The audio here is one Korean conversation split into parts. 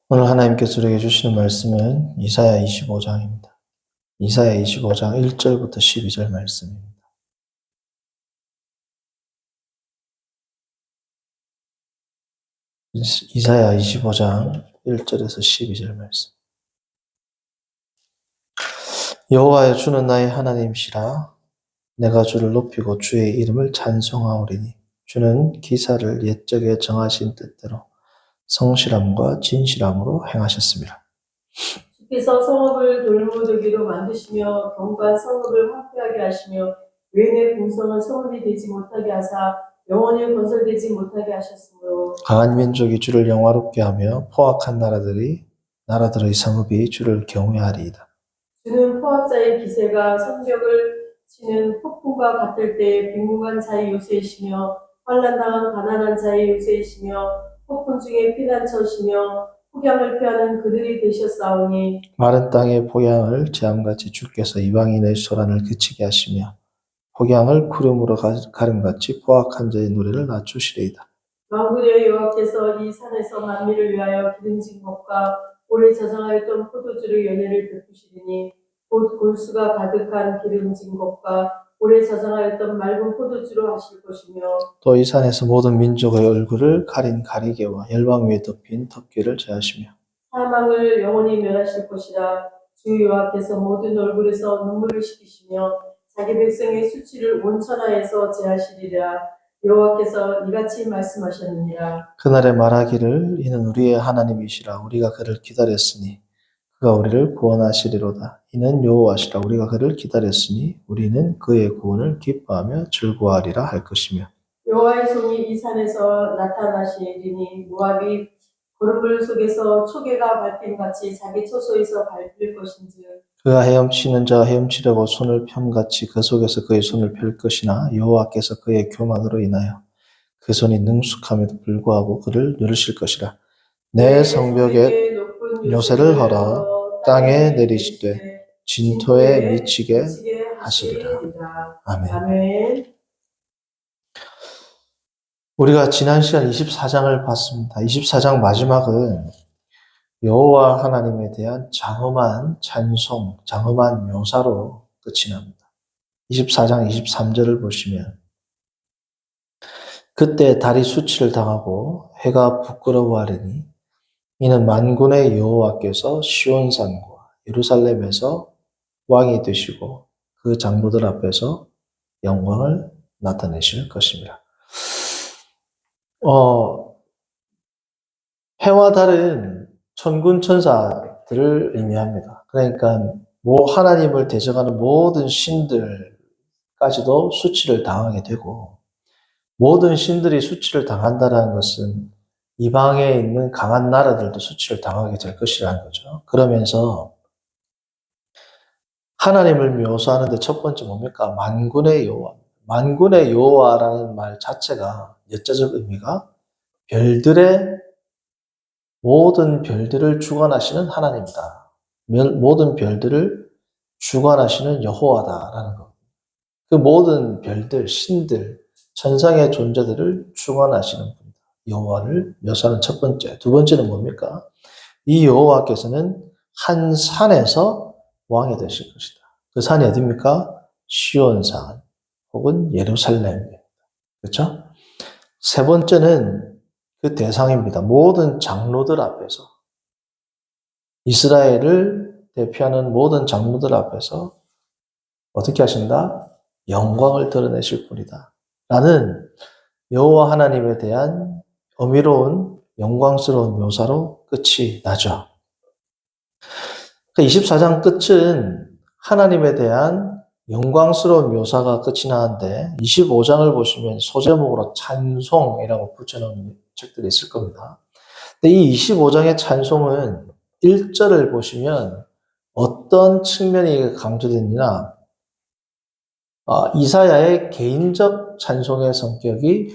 오늘 하나님께서 우리에게 주시는 말씀은 이사야 25장입니다. 이사야 25장 1절부터 12절 말씀입니다. 이사야 25장 1절에서 12절 말씀. 여호와여, 주는 나의 하나님이시라. 내가 주를 높이고 주의 이름을 찬송하오리니 주는 기사를 옛적에 정하신 뜻대로 성실함과 진실함으로 행하셨습니다. 주께서 성읍을 돌무더기로 만드시며 경과 성읍을 황폐하게 하시며 외인의 궁성은 성읍이 되지 못하게 하사 영원히 건설되지 못하게 하셨으므로 강한 민족이 주를 영화롭게 하며 포악한 나라들의 성읍이 주를 경외하리이다. 주는 포악자의 기세가 성벽을 치는 폭풍과 같을 때 빈궁한 자의 요새이시며 환난당한 가난한 자의 요새이시며 폭풍 중에 피난처시며 폭염을 피하는 그들이 되셨사오니 마른 땅의 폭양을 재앙같이 주께서 이방인의 소란을 그치게 하시며 폭양을 구름으로 가름같이 포악한 자의 노래를 낮추시리이다. 만군의 여호와께서 이 산에서 만민을 위하여 기름진 것과 오래 저장하였던 포도주의 연회를 베푸시리니 곧 골수가 가득한 기름진 것과 오래 저장하였던 맑은 포도주로 하실 것이며 또 이 산에서 모든 민족의 얼굴을 가린 가리개와 열방 위에 덮인 덮개를 제하시며 사망을 영원히 멸하실 것이라. 주 여호와께서 모든 얼굴에서 눈물을 씻기시며 자기 백성의 수치를 온 천하에서 제하시리라. 여호와께서 이같이 말씀하셨느니라. 그날에 말하기를 이는 우리의 하나님이시라. 우리가 그를 기다렸으니 그가 우리를 구원하시리로다. 이는 여호와시라. 우리가 그를 기다렸으니 우리는 그의 구원을 기뻐하며 즐거워하리라 할 것이며 여호와의 손이 이 산에서 나타나시리니 모압이 구름물 속에서 초계가 밟힘같이 자기 처소에서 밟힐 것인즉 그가 헤엄치는 자가 헤엄치려고 손을 펴같이 그 속에서 그의 손을 펼 것이나 여호와께서 그의 교만으로 인하여 그 손이 능숙함에도 불구하고 그를 누르실 것이라. 내 성벽에 요새를 헐어 땅에 내리시되 진토에 미치게 하시리라. 아멘. 아멘. 우리가 지난 시간 24장을 봤습니다. 24장 마지막은 여호와 하나님에 대한 장엄한 찬송, 장엄한 묘사로 끝이 납니다. 24장 23절을 보시면 그때 달이 수치를 당하고 해가 부끄러워하리니 이는 만군의 여호와께서 시온산과 예루살렘에서 왕이 되시고 그 장로들 앞에서 영광을 나타내실 것입니다. 해와 달은 천군 천사들을 의미합니다. 그러니까 하나님을 대적하는 모든 신들까지도 수치를 당하게 되고 모든 신들이 수치를 당한다는 것은 이방에 있는 강한 나라들도 수치를 당하게 될 것이라는 거죠. 그러면서 하나님을 묘사하는데 첫 번째 뭡니까? 만군의 여호와. 만군의 여호와라는 말 자체가 역사적 의미가 모든 별들을 주관하시는 하나님이다. 모든 별들을 주관하시는 여호와다라는 것. 그 모든 별들, 신들, 천상의 존재들을 주관하시는 분이다. 여호와를 묘사하는 첫 번째. 두 번째는 뭡니까? 이 여호와께서는 한 산에서 왕이 되실 것이다. 그 산이 어디입니까? 시온산 혹은 예루살렘입니다. 그렇죠? 세 번째는 그 대상입니다. 모든 장로들 앞에서 이스라엘을 대표하는 모든 장로들 앞에서 어떻게 하신다? 영광을 드러내실 분이다. 라는 여호와 하나님에 대한 어미로운 영광스러운 묘사로 끝이 나죠. 24장 끝은 하나님에 대한 영광스러운 묘사가 끝이 나는데 25장을 보시면 소제목으로 찬송이라고 붙여놓은 책들이 있을 겁니다. 근데 이 25장의 찬송은 1절을 보시면 어떤 측면이 강조되느냐, 이사야의 개인적 찬송의 성격이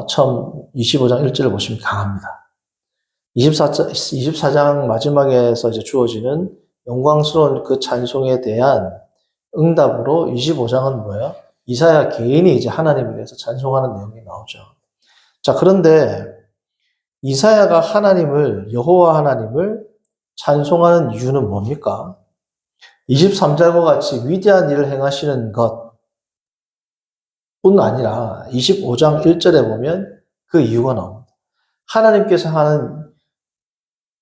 처음 25장 1절을 보시면 강합니다. 24장 마지막에서 이제 주어지는 영광스러운 그 찬송에 대한 응답으로 25장은 뭐예요? 이사야 개인이 이제 하나님에 대해서 찬송하는 내용이 나오죠. 자, 그런데 이사야가 여호와 하나님을 찬송하는 이유는 뭡니까? 23절과 같이 위대한 일을 행하시는 것뿐 아니라 25장 1절에 보면 그 이유가 나옵니다. 하나님께서 하는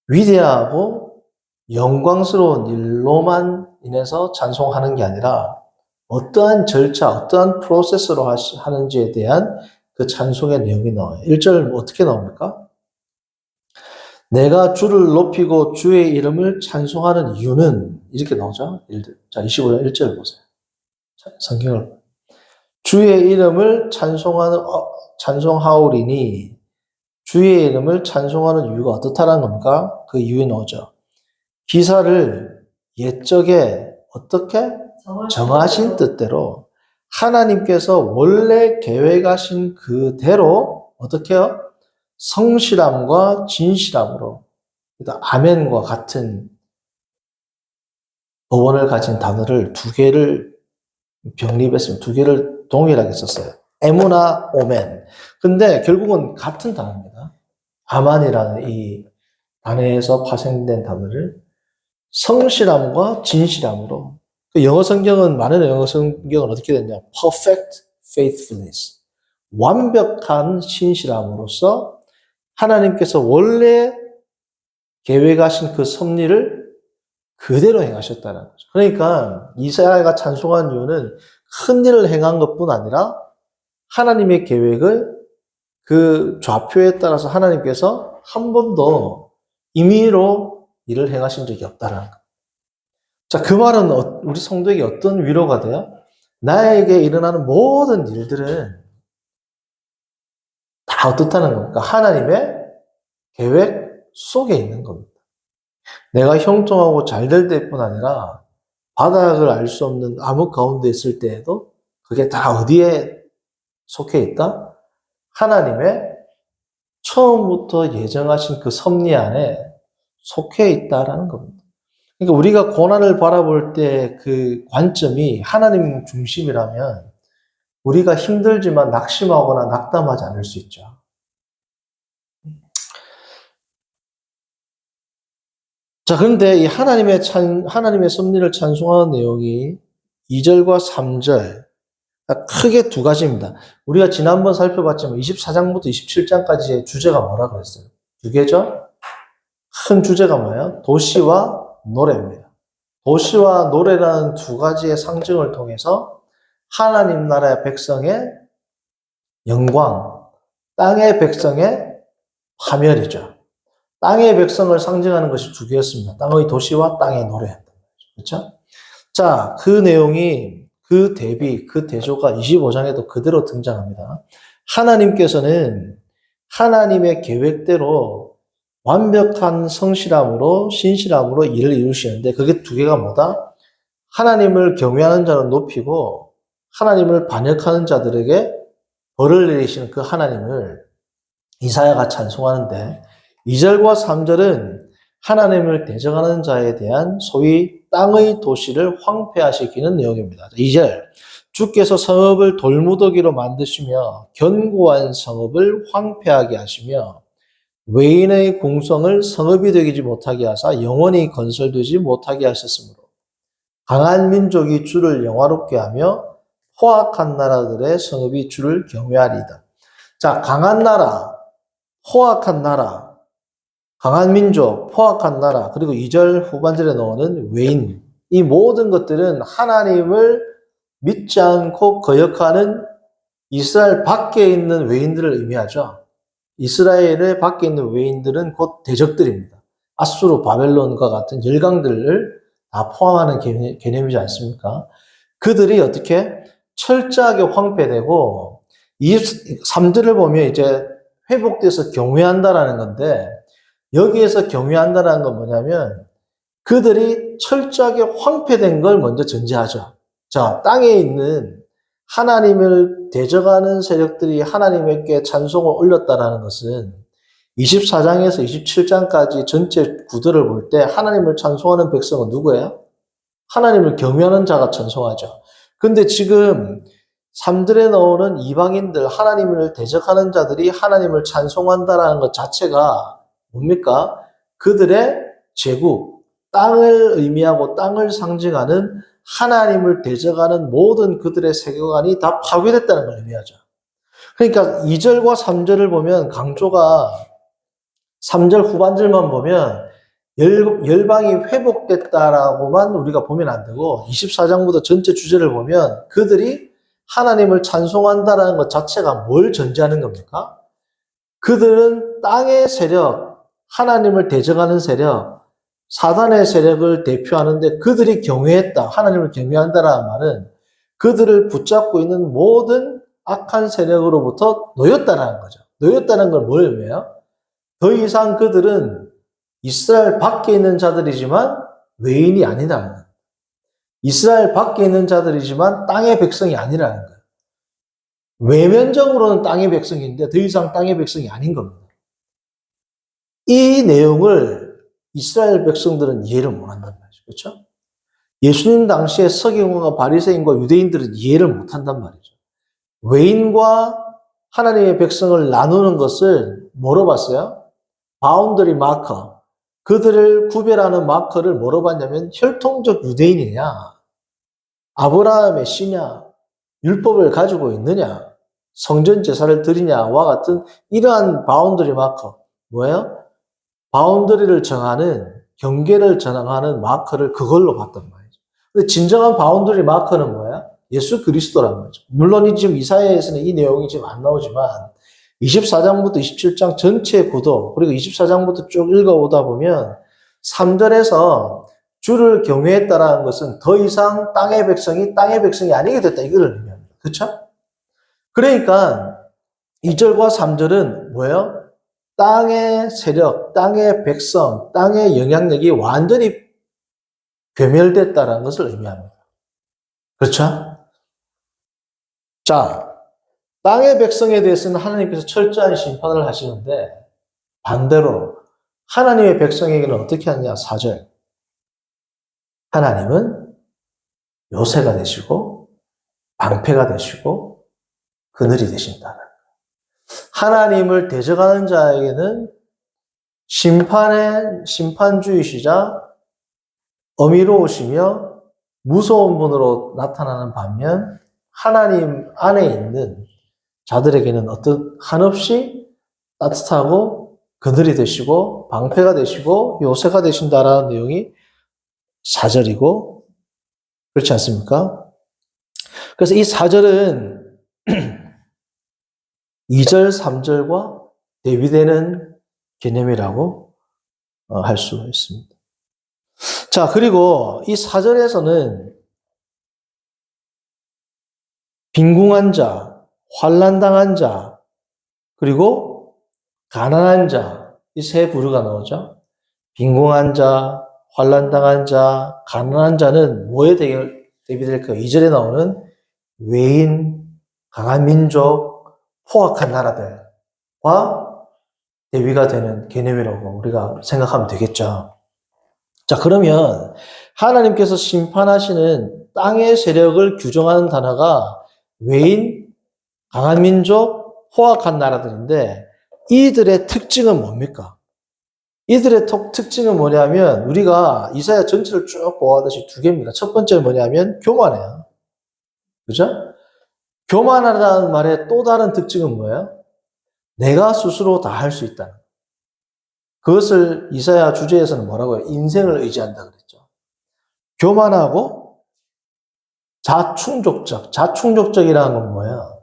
위대하고 영광스러운 일로만 인해서 찬송하는 게 아니라 어떠한 절차, 어떠한 프로세스로 하는지에 대한 그 찬송의 내용이 나와요. 1절 어떻게 나옵니까? 내가 주를 높이고 주의 이름을 찬송하는 이유는 이렇게 나오죠. 자, 25절 1절 보세요. 성경을. 주의 이름을 찬송하오리니 주의 이름을 찬송하는 이유가 어떻다는 겁니까? 그 이유에 나오죠. 기사를 옛적에 어떻게? 정하신 뜻대로 하나님께서 원래 계획하신 그대로 어떻게 해요? 성실함과 진실함으로 아멘과 같은 어원을 가진 단어를 두 개를 병립했습니다. 두 개를 동일하게 썼어요. 에무나 오멘. 근데 결국은 같은 단어입니다. 아만이라는 이 단어에서 파생된 단어를 성실함과 진실함으로. 그 많은 영어 성경은 어떻게 됐냐? Perfect faithfulness. 완벽한 신실함으로써 하나님께서 원래 계획하신 그 섭리를 그대로 행하셨다는 거죠. 그러니까 이사야가 찬송한 이유는 큰 일을 행한 것뿐 아니라 하나님의 계획을 그 좌표에 따라서 하나님께서 한 번도 임의로 일을 행하신 적이 없다는 거. 자, 그 말은 우리 성도에게 어떤 위로가 돼요? 나에게 일어나는 모든 일들은 다 어떻다는 겁니까? 하나님의 계획 속에 있는 겁니다. 내가 형통하고 잘 될 때뿐 아니라 바닥을 알 수 없는 암흑 가운데 있을 때에도 그게 다 어디에 속해 있다? 하나님의 처음부터 예정하신 그 섭리 안에 속해 있다라는 겁니다. 그러니까 우리가 고난을 바라볼 때 그 관점이 하나님 중심이라면 우리가 힘들지만 낙심하거나 낙담하지 않을 수 있죠. 자, 그런데 이 하나님의 섭리를 찬송하는 내용이 2절과 3절, 크게 두 가지입니다. 우리가 지난번 살펴봤지만 24장부터 27장까지의 주제가 뭐라 그랬어요? 두 개죠? 큰 주제가 뭐예요? 도시와 노래입니다. 도시와 노래라는 두 가지의 상징을 통해서 하나님 나라의 백성의 영광, 땅의 백성의 파멸이죠. 땅의 백성을 상징하는 것이 두 개였습니다. 땅의 도시와 땅의 노래였던 거죠. 그렇죠? 자, 그 내용이 그 대조가 25장에도 그대로 등장합니다. 하나님께서는 하나님의 계획대로 완벽한 성실함으로 신실함으로 일을 이루시는데 그게 두 개가 뭐다? 하나님을 경외하는 자는 높이고 하나님을 반역하는 자들에게 벌을 내리시는 그 하나님을 이사야가 찬송하는데 2절과 3절은 하나님을 대적하는 자에 대한 소위 땅의 도시를 황폐하시키는 내용입니다. 2절, 주께서 성읍을 돌무더기로 만드시며 견고한 성읍을 황폐하게 하시며 외인의 궁성을 성읍이 되지 못하게 하사 영원히 건설되지 못하게 하셨으므로 강한 민족이 주를 영화롭게 하며 포악한 나라들의 성읍이 주를 경외하리이다. 자, 강한 나라, 포악한 나라, 강한 민족, 포악한 나라, 그리고 2절 후반절에 나오는 외인. 이 모든 것들은 하나님을 믿지 않고 거역하는 이스라엘 밖에 있는 외인들을 의미하죠. 이스라엘의 밖에 있는 외인들은 곧 대적들입니다. 아수르, 바벨론과 같은 열강들을 다 포함하는 개념이지 않습니까? 그들이 어떻게 철저하게 황폐되고 23절을 보면 이제 회복돼서 경외한다라는 건데 여기에서 경외한다는 건 뭐냐면 그들이 철저하게 황폐된 걸 먼저 전제하죠. 자, 땅에 있는 하나님을 대적하는 세력들이 하나님께 찬송을 올렸다라는 것은 24장에서 27장까지 전체 구도를 볼 때 하나님을 찬송하는 백성은 누구예요? 하나님을 경외하는 자가 찬송하죠. 근데 지금 3절에 나오는 이방인들, 하나님을 대적하는 자들이 하나님을 찬송한다라는 것 자체가 뭡니까? 그들의 제국, 땅을 의미하고 땅을 상징하는 하나님을 대적하는 모든 그들의 세계관이 다 파괴됐다는 걸 의미하죠. 그러니까 2절과 3절을 보면 강조가 3절 후반절만 보면 열방이 회복됐다라고만 우리가 보면 안 되고 24장부터 전체 주제를 보면 그들이 하나님을 찬송한다라는 것 자체가 뭘 전제하는 겁니까? 그들은 땅의 세력, 하나님을 대적하는 세력, 사단의 세력을 대표하는데 그들이 경외했다, 하나님을 경외한다라는 말은 그들을 붙잡고 있는 모든 악한 세력으로부터 놓였다라는 거죠. 놓였다는 걸 뭘 의미해요? 더 이상 그들은 이스라엘 밖에 있는 자들이지만 외인이 아니라는 거예요. 이스라엘 밖에 있는 자들이지만 땅의 백성이 아니라는 거예요. 외면적으로는 땅의 백성인데 더 이상 땅의 백성이 아닌 겁니다. 이 내용을 이스라엘 백성들은 이해를 못한단 말이죠. 그렇죠? 예수님 당시에 서기관과 바리새인과 유대인들은 이해를 못한단 말이죠. 외인과 하나님의 백성을 나누는 것을 뭐로 봤어요? 바운더리 마커. 그들을 구별하는 마커를 뭐로 봤냐면 혈통적 유대인이냐, 아브라함의 씨냐, 율법을 가지고 있느냐, 성전 제사를 드리냐와 같은 이러한 바운더리 마커. 뭐예요? 바운더리를 정하는, 경계를 정하는 마커를 그걸로 봤단 말이죠. 근데 진정한 바운더리 마커는 뭐야? 예수 그리스도란 말이죠. 물론 지금 이사야에서는 이 내용이 지금 안 나오지만 24장부터 27장 전체 구도, 그리고 24장부터 쭉 읽어오다 보면 3절에서 주를 경외했다라는 것은 더 이상 땅의 백성이 아니게 됐다. 이걸 의미합니다. 그렇죠? 그러니까 2절과 3절은 뭐예요? 땅의 세력, 땅의 백성, 땅의 영향력이 완전히 괴멸됐다라는 것을 의미합니다. 그렇죠? 자, 땅의 백성에 대해서는 하나님께서 철저한 심판을 하시는데 반대로 하나님의 백성에게는 어떻게 하느냐? 4절. 하나님은 요새가 되시고 방패가 되시고 그늘이 되신다. 하나님을 대적하는 자에게는 심판주이시자 어미로우시며 무서운 분으로 나타나는 반면 하나님 안에 있는 자들에게는 어떤 한없이 따뜻하고 그늘이 되시고 방패가 되시고 요새가 되신다라는 내용이 4절이고 그렇지 않습니까? 그래서 이 4절은 2절, 3절과 대비되는 개념이라고 할 수 있습니다. 자, 그리고 이 4절에서는 빈궁한 자, 환난당한 자, 그리고 가난한 자, 이 세 부류가 나오죠. 빈궁한 자, 환난당한 자, 가난한 자는 뭐에 대비될까요? 2절에 나오는 외인, 강한 민족, 포악한 나라들과 대비가 되는 개념이라고 우리가 생각하면 되겠죠. 자, 그러면 하나님께서 심판하시는 땅의 세력을 규정하는 단어가 외인, 강한 민족, 포악한 나라들인데 이들의 특징은 뭡니까? 이들의 특징은 뭐냐면 우리가 이사야 전체를 쭉 보아하듯이 두 개입니다. 첫 번째는 뭐냐면 교만해요. 그죠? 교만하다는 말의 또 다른 특징은 뭐예요? 내가 스스로 다 할 수 있다는. 그것을 이사야 주제에서는 뭐라고 해요? 인생을 의지한다 그랬죠. 교만하고 자충족적이라는 건 뭐예요?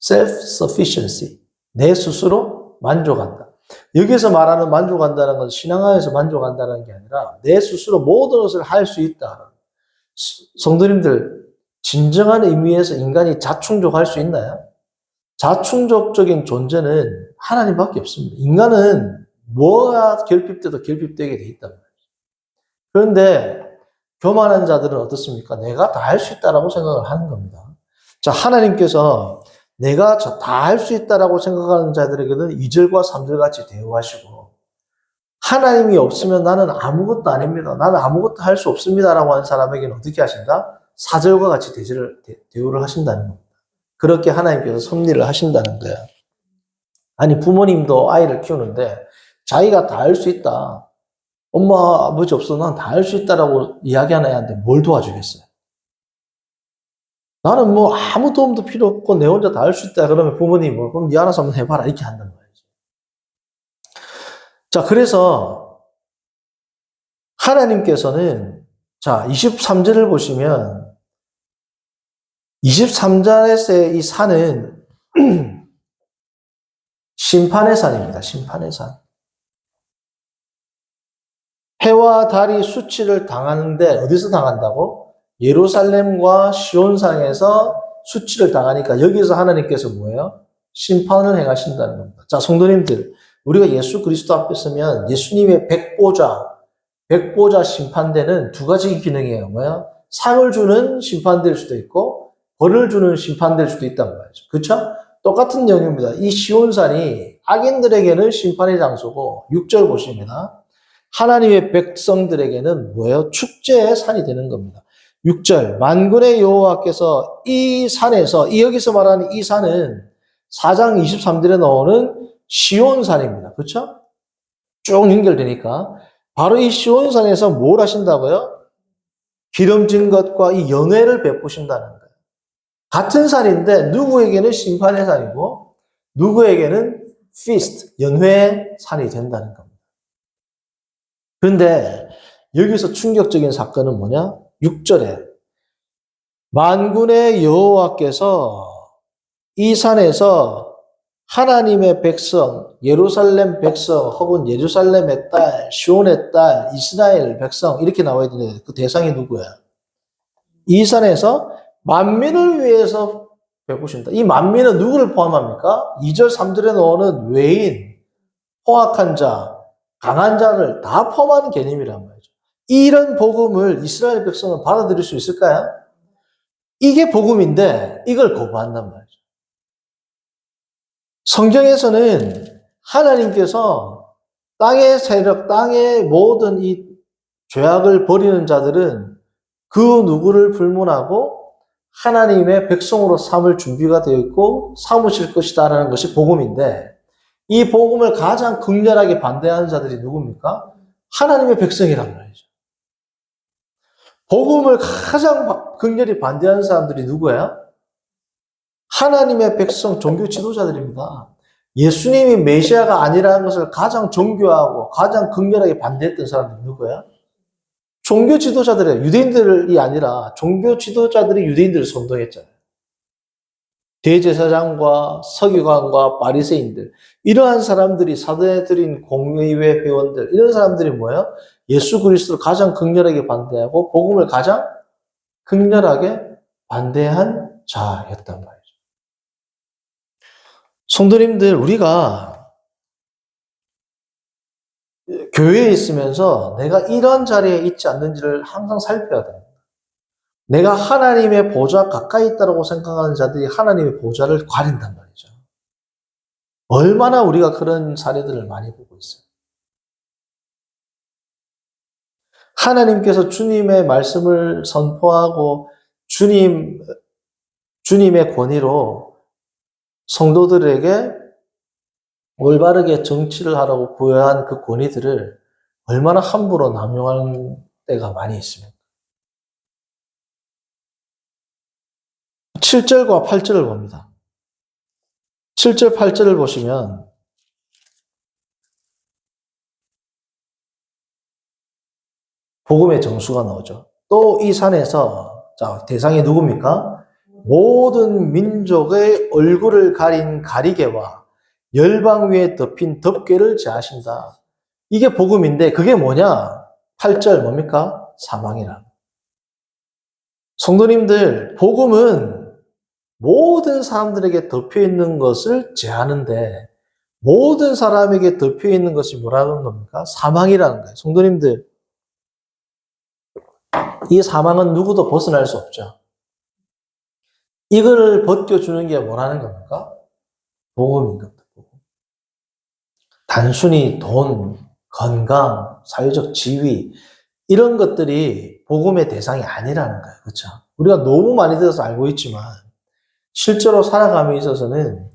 self-sufficiency. 내 스스로 만족한다. 여기서 말하는 만족한다는 건 신앙하에서 만족한다는 게 아니라 내 스스로 모든 것을 할 수 있다. 성도님들, 진정한 의미에서 인간이 자충족할 수 있나요? 자충족적인 존재는 하나님밖에 없습니다. 인간은 뭐가 결핍돼도 결핍되게 돼 있단 말이에요. 그런데 교만한 자들은 어떻습니까? 내가 다 할 수 있다라고 생각을 하는 겁니다. 자, 하나님께서 내가 다 할 수 있다라고 생각하는 자들에게는 2절과 3절 같이 대우하시고 하나님이 없으면 나는 아무것도 아닙니다. 나는 아무것도 할 수 없습니다라고 하는 사람에게는 어떻게 하신다? 사절과 같이 대우를 하신다는 겁니다. 그렇게 하나님께서 섭리를 하신다는 거야. 아니, 부모님도 아이를 키우는데 자기가 다 할 수 있다. 엄마, 아버지 없어. 난 다 할 수 있다라고 이야기하는 애한테 뭘 도와주겠어요? 나는 뭐 아무 도움도 필요 없고 내 혼자 다 할 수 있다. 그러면 부모님이 뭐, 그럼 니 알아서 한번 해봐라. 이렇게 한단 말이죠. 자, 그래서 하나님께서는 자, 23절을 보시면 23절에서의 이 산은 심판의 산입니다. 심판의 산. 해와 달이 수치를 당하는데 어디서 당한다고? 예루살렘과 시온산에서 수치를 당하니까 여기서 하나님께서 뭐예요? 심판을 행하신다는 겁니다. 자, 성도님들, 우리가 예수 그리스도 앞에 서면 예수님의 백보자 심판대는 두 가지 기능이에요. 뭐야? 상을 주는 심판될 수도 있고 벌을 주는 심판될 수도 있단 말이죠. 그렇죠? 똑같은 내용입니다. 이 시온산이 악인들에게는 심판의 장소고 6절 보십니다. 하나님의 백성들에게는 뭐예요? 축제의 산이 되는 겁니다. 6절 만군의 여호와께서 이 산에서 여기서 말하는 이 산은 4장 23절에 나오는 시온산입니다. 그렇죠? 쭉 연결되니까 바로 이 시온산에서 뭘 하신다고요? 기름진 것과 이 연회를 베푸신다는 거예요. 같은 산인데 누구에게는 심판의 산이고 누구에게는 feast, 연회의 산이 된다는 겁니다. 그런데 여기서 충격적인 사건은 뭐냐? 6절에 만군의 여호와께서 이 산에서 하나님의 백성, 예루살렘 백성 혹은 예루살렘의 딸, 시온의 딸, 이스라엘 백성 이렇게 나와야 되는데 그 대상이 누구야? 이 산에서 만민을 위해서 베푸신다. 이 만민은 누구를 포함합니까? 2절, 3절에 나오는 외인, 포악한 자, 강한 자를 다 포함하는 개념이란 말이죠. 이런 복음을 이스라엘 백성은 받아들일 수 있을까요? 이게 복음인데 이걸 거부한단 말이죠. 성경에서는 하나님께서 땅의 세력, 땅의 모든 이 죄악을 버리는 자들은 그 누구를 불문하고 하나님의 백성으로 삼을 준비가 되어 있고 삼으실 것이다라는 것이 복음인데 이 복음을 가장 극렬하게 반대하는 자들이 누굽니까? 하나님의 백성이란 말이죠. 복음을 가장 극렬히 반대하는 사람들이 누구예요? 하나님의 백성, 종교 지도자들입니다. 예수님이 메시아가 아니라는 것을 가장 정교하고 가장 극렬하게 반대했던 사람들이 누구예요? 종교 지도자들이에요. 유대인들이 아니라 종교 지도자들이 유대인들을 선동했잖아요. 대제사장과 서기관과 바리새인들 이러한 사람들이 사도들인 공의회 회원들 이런 사람들이 뭐예요? 예수 그리스도를 가장 극렬하게 반대하고 복음을 가장 극렬하게 반대한 자였단 말이죠. 성도님들 우리가 교회에 있으면서 내가 이런 자리에 있지 않는지를 항상 살펴야 됩니다. 내가 하나님의 보좌 가까이 있다고 생각하는 자들이 하나님의 보좌를 가린단 말이죠. 얼마나 우리가 그런 사례들을 많이 보고 있어요. 하나님께서 주님의 말씀을 선포하고 주님의 권위로 성도들에게 올바르게 정치를 하라고 부여한 그 권위들을 얼마나 함부로 남용하는 때가 많이 있습니다. 7절과 8절을 봅니다. 7절, 8절을 보시면 복음의 정수가 나오죠. 또 이 산에서 자 대상이 누굽니까? 모든 민족의 얼굴을 가린 가리개와 열방 위에 덮인 덮개를 제하신다. 이게 복음인데 그게 뭐냐? 8절 뭡니까? 사망이라. 성도님들 복음은 모든 사람들에게 덮여 있는 것을 제하는데 모든 사람에게 덮여 있는 것이 뭐라는 겁니까? 사망이라는 거예요. 성도님들 이 사망은 누구도 벗어날 수 없죠. 이걸 벗겨주는 게 뭐라는 겁니까? 복음인 겁니다. 단순히 돈, 건강, 사회적 지위 이런 것들이 복음의 대상이 아니라는 거예요. 그렇죠? 우리가 너무 많이 들어서 알고 있지만 실제로 살아감에 있어서는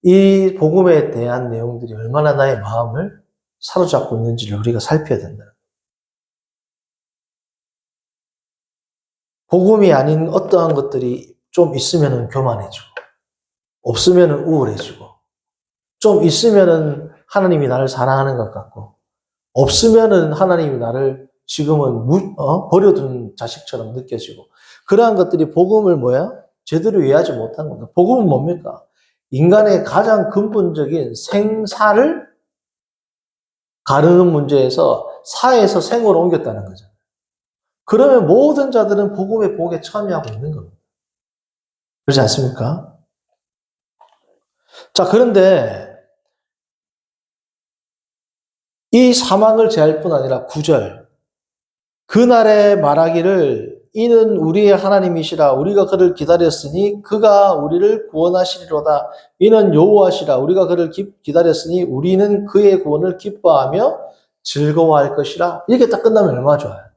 이 복음에 대한 내용들이 얼마나 나의 마음을 사로잡고 있는지를 우리가 살펴야 된다. 복음이 아닌 어떠한 것들이 좀 있으면 교만해지고 없으면 우울해지고 좀 있으면 하나님이 나를 사랑하는 것 같고 없으면 하나님이 나를 지금은 버려둔 자식처럼 느껴지고 그러한 것들이 복음을 제대로 이해하지 못한 겁니다. 복음은 뭡니까? 인간의 가장 근본적인 생사를 가르는 문제에서 사에서 생으로 옮겼다는 거죠. 그러면 모든 자들은 복음의 복에 참여하고 있는 겁니다. 그렇지 않습니까? 자, 그런데 이 사망을 제할 뿐 아니라 9절 그날에 말하기를 이는 우리의 하나님이시라 우리가 그를 기다렸으니 그가 우리를 구원하시리로다. 이는 여호와시라 우리가 그를 기다렸으니 우리는 그의 구원을 기뻐하며 즐거워할 것이라. 이렇게 딱 끝나면 얼마나 좋아요.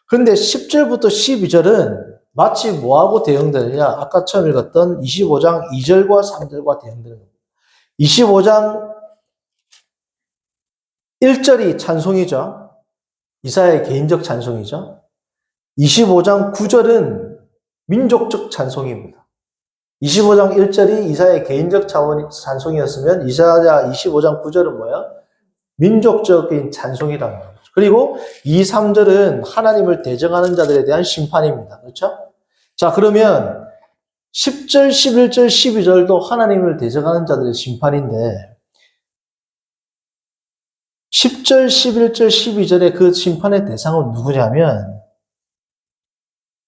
그런데 10절부터 12절은 마치 뭐하고 대응되느냐? 아까 처음 읽었던 25장 2절과 3절과 대응되는 겁니다. 25장 1절이 찬송이죠. 이사야의 개인적 찬송이죠. 25장 9절은 민족적 찬송입니다. 25장 1절이 이사야의 개인적 찬송이었으면 이사야 25장 9절은 뭐야? 민족적인 찬송이란 말이죠. 그리고 2, 3절은 하나님을 대적하는 자들에 대한 심판입니다. 그렇죠? 자, 그러면 10절, 11절, 12절도 하나님을 대적하는 자들의 심판인데 10절, 11절, 12절의 그 심판의 대상은 누구냐면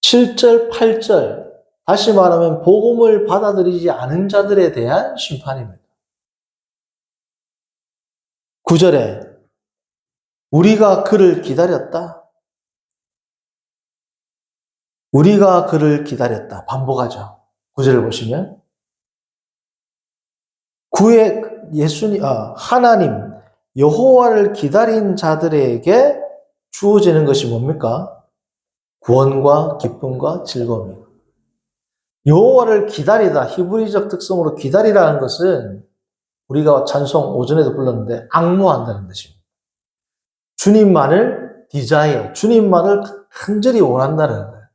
7절, 8절 다시 말하면 복음을 받아들이지 않은 자들에 대한 심판입니다. 9절에 우리가 그를 기다렸다. 우리가 그를 기다렸다. 반복하죠. 9절을 보시면 하나님 여호와를 기다린 자들에게 주어지는 것이 뭡니까? 구원과 기쁨과 즐거움이에요. 여호와를 기다리다, 히브리적 특성으로 기다리라는 것은 우리가 찬송 오전에도 불렀는데 앙모한다는 뜻입니다. 주님만을 디자이어, 주님만을 간절히 원한다는 거예요.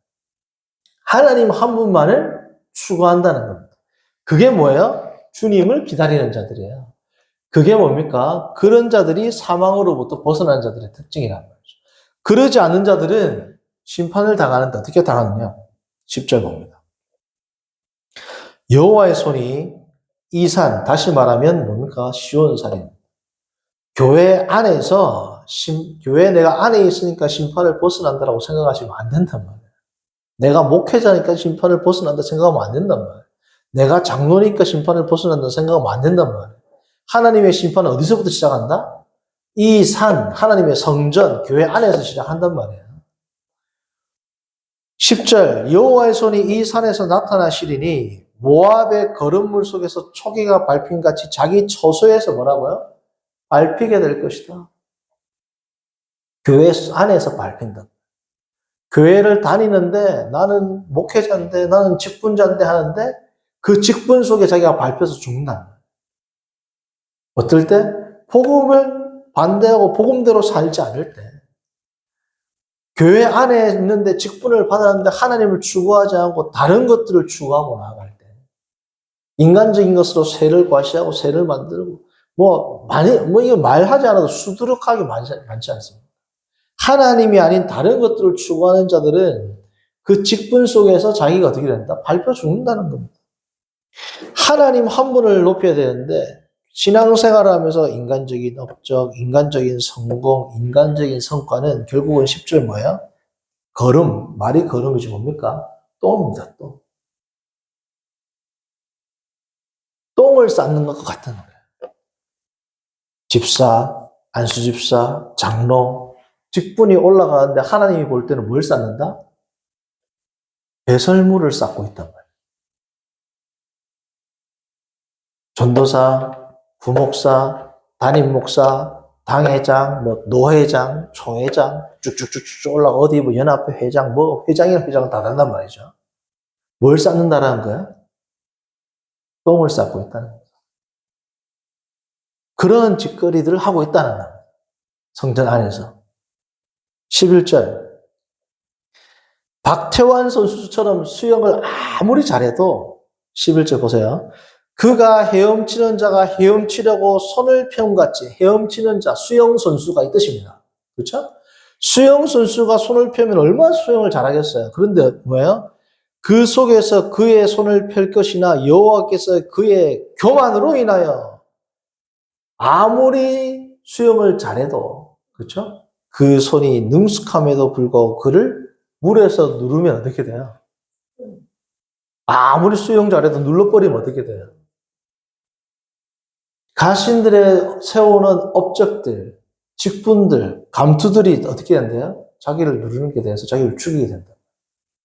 하나님 한 분만을 추구한다는 겁니다. 그게 뭐예요? 주님을 기다리는 자들이에요. 그게 뭡니까? 그런 자들이 사망으로부터 벗어난 자들의 특징이란 말이죠. 그러지 않는 자들은 심판을 당하는데 어떻게 당하느냐? 10절 봅니다. 여호와의 손이 이 산, 다시 말하면 뭡니까? 시온산입니다. 교회 안에서 교회 내가 안에 있으니까 심판을 벗어난다라고 생각하시면 안 된단 말이에요. 내가 목회자니까 심판을 벗어난다 생각하면 안 된단 말이에요. 내가 장로니까 심판을 벗어난다 생각하면 안 된단 말이에요. 하나님의 심판은 어디서부터 시작한다? 이 산, 하나님의 성전, 교회 안에서 시작한단 말이에요. 10절 여호와의 손이 이 산에서 나타나시리니 모압의 거름물 속에서 초기가 밟힌같이 자기 처소에서 뭐라고요? 밟히게 될 것이다. 교회 안에서 밟힌다. 교회를 다니는데 나는 목회자인데 나는 직분자인데 하는데 그 직분 속에 자기가 밟혀서 죽는다. 어떨 때? 복음을 반대하고 복음대로 살지 않을 때. 교회 안에 있는데 직분을 받았는데 하나님을 추구하지 않고 다른 것들을 추구하고 나아갈 때. 인간적인 것으로 새를 과시하고 새를 만들고 이거 말하지 않아도 수두룩하게 많지 않습니다. 하나님이 아닌 다른 것들을 추구하는 자들은 그 직분 속에서 자기가 어떻게 된다? 밟혀 죽는다는 겁니다. 하나님 한 분을 높여야 되는데 신앙생활을 하면서 인간적인 업적, 인간적인 성공, 인간적인 성과는 결국은 10절 뭐예요? 걸음, 말이 걸음이지 뭡니까? 똥입니다, 똥. 똥을 쌓는 것과 같은 거예요. 집사, 안수집사, 장로, 직분이 올라가는데 하나님이 볼 때는 뭘 쌓는다? 배설물을 쌓고 있단 말이에요. 전도사, 부목사, 담임목사, 당회장, 노회장, 총회장, 쭉쭉쭉쭉 올라가 어디 연합회 회장, 회장이나 회장은 다 된단 말이죠. 뭘 쌓는다라는 거야? 똥을 쌓고 있다는 거야. 그런 짓거리들을 하고 있다는 거야. 성전 안에서. 11절. 박태환 선수처럼 수영을 아무리 잘해도 11절 보세요. 그가 헤엄치는 자가 헤엄치려고 손을 펴같이 헤엄치는 자, 수영 선수가 이 뜻입니다. 그렇죠? 수영 선수가 손을 펴면 얼마나 수영을 잘하겠어요. 그런데 뭐예요? 그 속에서 그의 손을 펼 것이나 여호와께서 그의 교만으로 인하여 아무리 수영을 잘해도 그렇죠? 그 손이 능숙함에도 불구하고 그를 물에서 누르면 어떻게 돼요? 아무리 수영 잘해도 눌러버리면 어떻게 돼요? 가신들의 세우는 업적들, 직분들, 감투들이 어떻게 된대요? 자기를 누르는 게 돼서 자기를 죽이게 된다.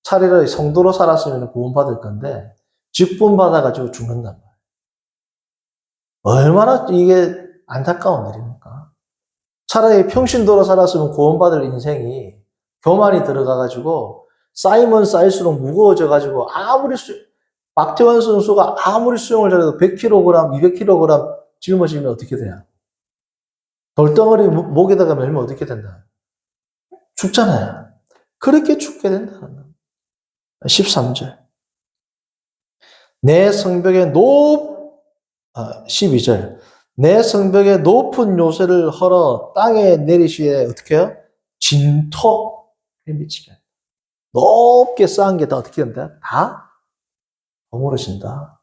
차라리 성도로 살았으면 구원받을 건데 직분 받아가지고 죽는단 말이에요. 얼마나 이게 안타까운 일입니까? 차라리 평신도로 살았으면 구원받을 인생이 교만이 들어가가지고 쌓이면 쌓일수록 무거워져가지고 박태환 선수가 아무리 수영을 잘해도 100kg, 200kg 짊어지면 어떻게 돼요? 돌덩어리 목에다가 밀면 어떻게 된다? 죽잖아요. 그렇게 죽게 된다는 거예요. 13절. 내 성벽에 12절. 내 성벽에 높은 요새를 헐어 땅에 내리시에 어떻게 해요? 진토에 미치게. 높게 쌓은 게 다 어떻게 된다? 다 버무러진다.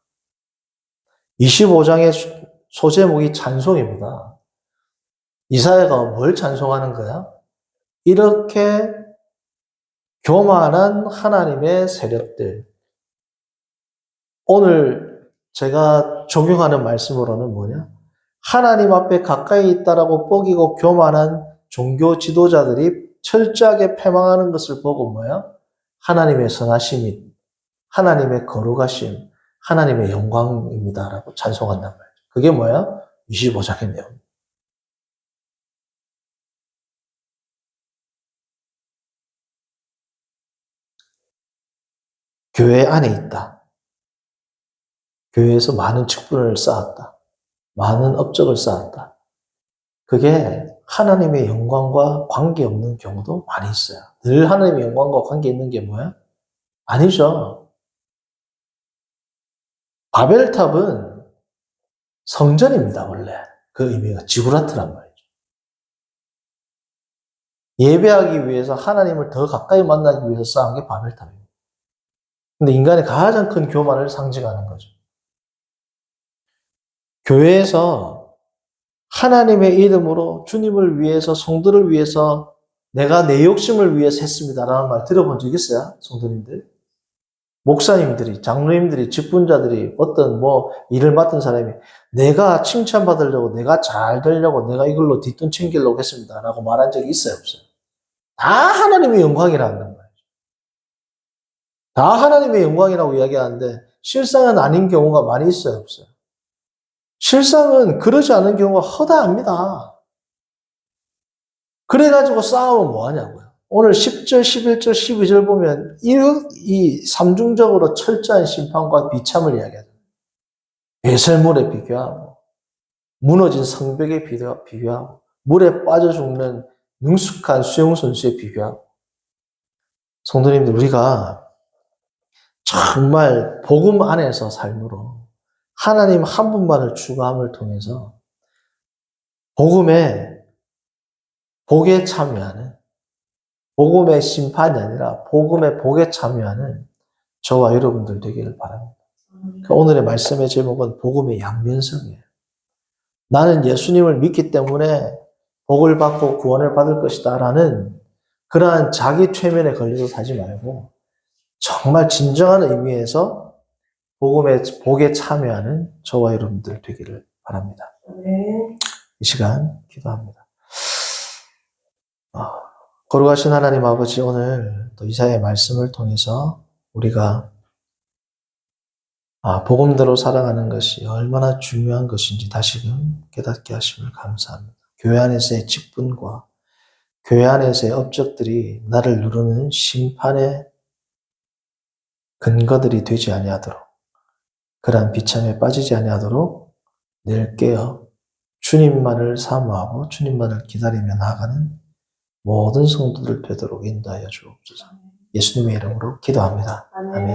25장의 소제목이 찬송입니다. 이사야가 뭘 찬송하는 거야? 이렇게 교만한 하나님의 세력들. 오늘 제가 적용하는 말씀으로는 뭐냐? 하나님 앞에 가까이 있다라고 뻐기고 교만한 종교 지도자들이 철저하게 패망하는 것을 보고 뭐야? 하나님의 선하심이, 하나님의 거룩하심, 하나님의 영광입니다라고 찬송한단 말이죠. 그게 뭐야? 25장의 내용. 교회 안에 있다. 교회에서 많은 직분을 쌓았다. 많은 업적을 쌓았다. 그게 하나님의 영광과 관계없는 경우도 많이 있어요. 늘 하나님의 영광과 관계 있는 게 뭐야? 아니죠. 바벨탑은 성전입니다, 원래. 그 의미가 지구라트란 말이죠. 예배하기 위해서 하나님을 더 가까이 만나기 위해서 쌓은 게 바벨탑입니다. 근데 인간의 가장 큰 교만을 상징하는 거죠. 교회에서 하나님의 이름으로 주님을 위해서, 성도를 위해서 내가 내 욕심을 위해서 했습니다라는 말 들어본 적 있어요? 성도님들? 목사님들이, 장로님들이, 직분자들이 어떤 일을 맡은 사람이 내가 칭찬받으려고, 내가 잘 되려고, 내가 이걸로 뒷돈 챙기려고 했습니다라고 말한 적이 있어요? 없어요? 다 하나님의 영광이라는 거예요. 다 하나님의 영광이라고 이야기하는데 실상은 아닌 경우가 많이 있어요? 없어요? 실상은 그러지 않은 경우가 허다합니다. 그래가지고 싸우면 뭐하냐고요. 오늘 10절, 11절, 12절 보면 이 삼중적으로 철저한 심판과 비참을 이야기하죠. 배설물에 비교하고 무너진 성벽에 비교하고 물에 빠져 죽는 능숙한 수영선수에 비교하고 성도님들 우리가 정말 복음 안에서 삶으로 하나님 한 분만을 추구함을 통해서 복에 참여하는 복음의 심판이 아니라 복음의 복에 참여하는 저와 여러분들 되기를 바랍니다. 그러니까 오늘의 말씀의 제목은 복음의 양면성이에요. 나는 예수님을 믿기 때문에 복을 받고 구원을 받을 것이다 라는 그러한 자기 최면에 걸려서 살지 말고 정말 진정한 의미에서 복에 참여하는 저와 여러분들 되기를 바랍니다. 네. 이 시간 기도합니다. 거룩하신 하나님 아버지, 오늘 또 이사야의 말씀을 통해서 우리가 복음대로 살아가는 것이 얼마나 중요한 것인지 다시금 깨닫게 하심을 감사합니다. 교회 안에서의 직분과 교회 안에서의 업적들이 나를 누르는 심판의 근거들이 되지 아니하도록 그러한 비참에 빠지지 아니하도록 늘 깨어 주님만을 사모하고 주님만을 기다리며 나아가는 모든 성도들 되도록 인도하여 주옵소서. 예수님의 이름으로 기도합니다. 아멘. 아멘.